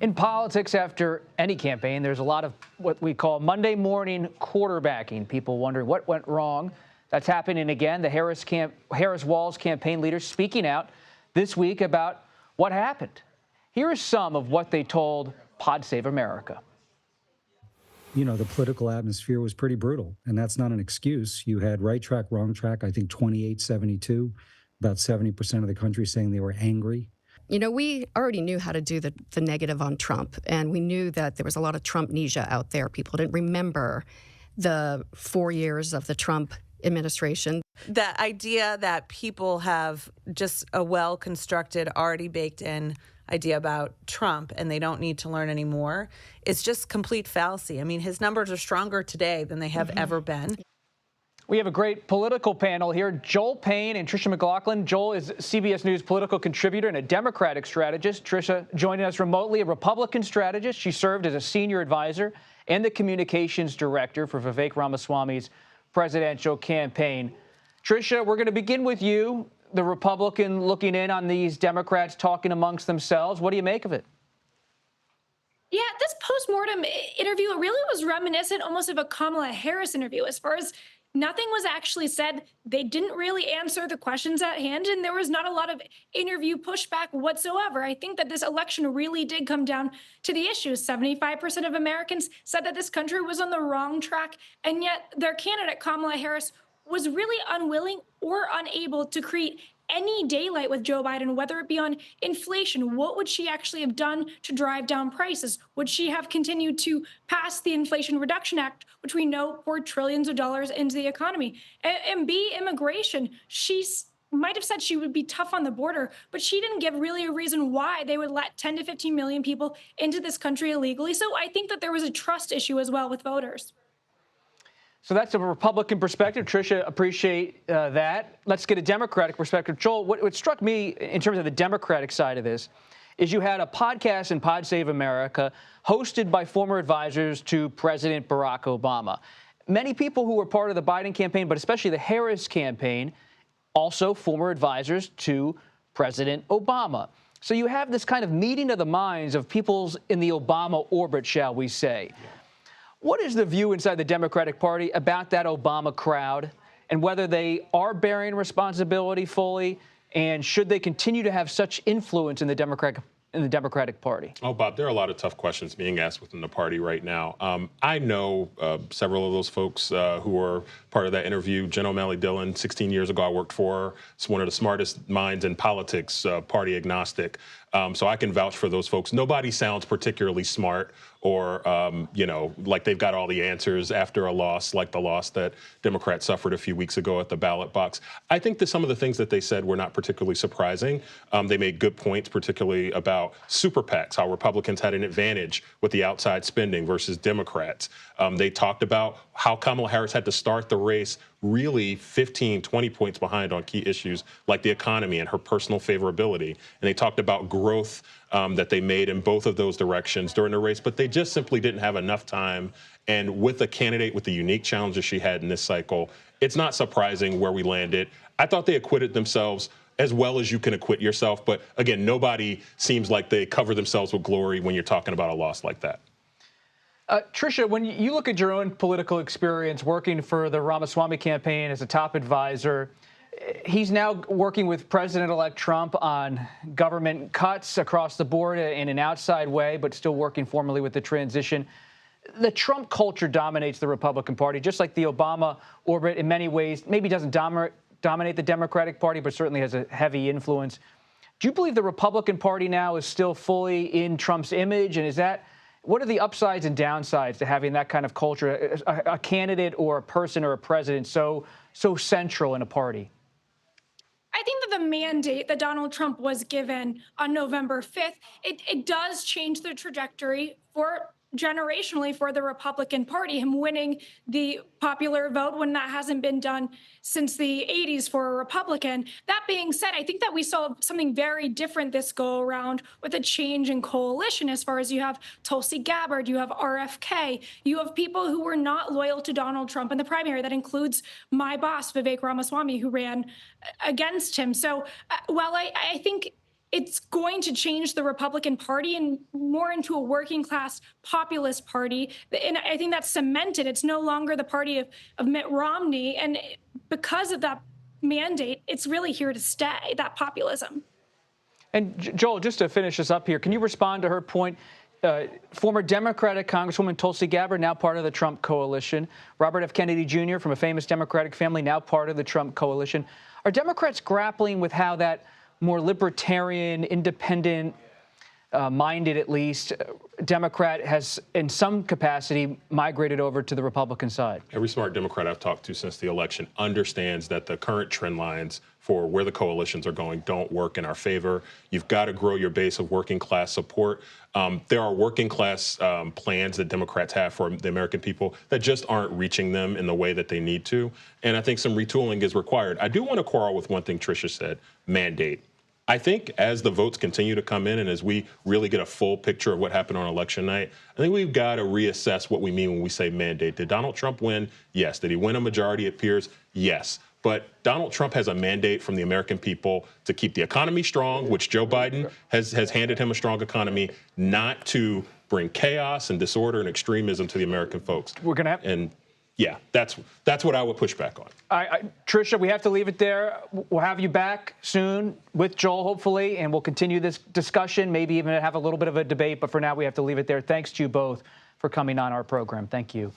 In politics, after any campaign, there's a lot of what we call Monday morning quarterbacking. People wondering what went wrong. That's happening again. The Harris-Walz campaign leaders speaking out this week about what happened. Here is some of what they told Pod Save America. You know, the political atmosphere was pretty brutal, and that's not an excuse. You had right track, wrong track, I think 28-72, about 70% of the country saying they were angry. You know, we already knew how to do the negative on Trump, and we knew that there was a lot of Trumpnesia out there. People didn't remember the 4 years of the Trump administration. The idea that people have just a well-constructed, already baked-in idea about Trump and they don't need to learn anymore is just complete fallacy. I mean, his numbers are stronger today than they have ever been. We have a great political panel here. Joel Payne and Tricia McLaughlin. Joel is CBS News political contributor and a Democratic strategist. Tricia joining us remotely, a Republican strategist. She served as a senior advisor and the communications director for Vivek Ramaswamy's presidential campaign. Tricia, we're going to begin with you, the Republican looking in on these Democrats talking amongst themselves. What do you make of it? Yeah, this postmortem interview really was reminiscent almost of a Kamala Harris interview as far as nothing was actually said. They didn't really answer the questions at hand, and there was not a lot of interview pushback whatsoever. I think that this election really did come down to the issues. 75% of Americans said that this country was on the wrong track, and yet their candidate, Kamala Harris, was really unwilling or unable to create any daylight with Joe Biden, whether it be on inflation. What would she actually have done to drive down prices? Would she have continued to pass the Inflation Reduction Act, which we know poured trillions of dollars into the economy? And B, immigration. She might have said she would be tough on the border, but she didn't give really a reason why they would let 10 to 15 million people into this country illegally. So I think that there was a trust issue as well with voters. So that's a Republican perspective. Tricia, appreciate that. Let's get a Democratic perspective. Joel, what struck me in terms of the Democratic side of this is you had a podcast in Pod Save America hosted by former advisors to President Barack Obama. Many people who were part of the Biden campaign, but especially the Harris campaign, also former advisors to President Obama. So you have this kind of meeting of the minds of people's in the Obama orbit, shall we say. Yeah. What is the view inside the Democratic Party about that Obama crowd and whether they are bearing responsibility fully, and should they continue to have such influence in the Democratic Party? Oh, Bob, there are a lot of tough questions being asked within the party right now. I know several of those folks who were part of that interview. Jen O'Malley Dillon, 16 years ago, I worked for her. She's one of the smartest minds in politics, party agnostic. So I can vouch for those folks. Nobody sounds particularly smart or, like they've got all the answers after a loss, like the loss that Democrats suffered a few weeks ago at the ballot box. I think that some of the things that they said were not particularly surprising. They made good points, particularly about super PACs, how Republicans had an advantage with the outside spending versus Democrats. They talked about how Kamala Harris had to start the race really 15, 20 points behind on key issues like the economy and her personal favorability. And they talked about growth that they made in both of those directions during the race, but they just simply didn't have enough time. And with a candidate with the unique challenges she had in this cycle, it's not surprising where we landed. I thought they acquitted themselves as well as you can acquit yourself. But again, nobody seems like they cover themselves with glory when you're talking about a loss like that. Tricia, when you look at your own political experience working for the Ramaswamy campaign as a top advisor, he's now working with President-elect Trump on government cuts across the board in an outside way, but still working formally with the transition. The Trump culture dominates the Republican Party, just like the Obama orbit in many ways. Maybe doesn't dominate the Democratic Party, but certainly has a heavy influence. Do you believe the Republican Party now is still fully in Trump's image? And what are the upsides and downsides to having that kind of culture, a candidate or a person or a president so central in a party? I think that the mandate that Donald Trump was given on November 5th, it does change the trajectory generationally for the Republican Party, him winning the popular vote when that hasn't been done since the 80s for a Republican. That being said, I think that we saw something very different this go around with a change in coalition, as far as you have Tulsi Gabbard, you have RFK, you have people who were not loyal to Donald Trump in the primary. That includes my boss, Vivek Ramaswamy, who ran against him. So while I think it's going to change the Republican Party and more into a working class populist party. And I think that's cemented. It's no longer the party of Mitt Romney. And because of that mandate, it's really here to stay, that populism. And Joel, just to finish this up here, can you respond to her point? Former Democratic Congresswoman Tulsi Gabbard, now part of the Trump coalition. Robert F. Kennedy Jr., from a famous Democratic family, now part of the Trump coalition. Are Democrats grappling with how that more libertarian, independent, minded at least, Democrat has in some capacity migrated over to the Republican side? Every smart Democrat I've talked to since the election understands that the current trend lines for where the coalitions are going don't work in our favor. You've got to grow your base of working class support. There are working class plans that Democrats have for the American people that just aren't reaching them in the way that they need to. And I think some retooling is required. I do want to quarrel with one thing Tricia said, mandate. I think as the votes continue to come in and as we really get a full picture of what happened on election night, I think we've got to reassess what we mean when we say mandate. Did Donald Trump win? Yes. Did he win a majority? It appears? Yes. But Donald Trump has a mandate from the American people to keep the economy strong, which Joe Biden has handed him a strong economy, not to bring chaos and disorder and extremism to the American folks. We're going to have... And yeah, that's what I would push back on. Tricia, we have to leave it there. We'll have you back soon with Joel, hopefully, and we'll continue this discussion, maybe even have a little bit of a debate. But for now, we have to leave it there. Thanks to you both for coming on our program. Thank you.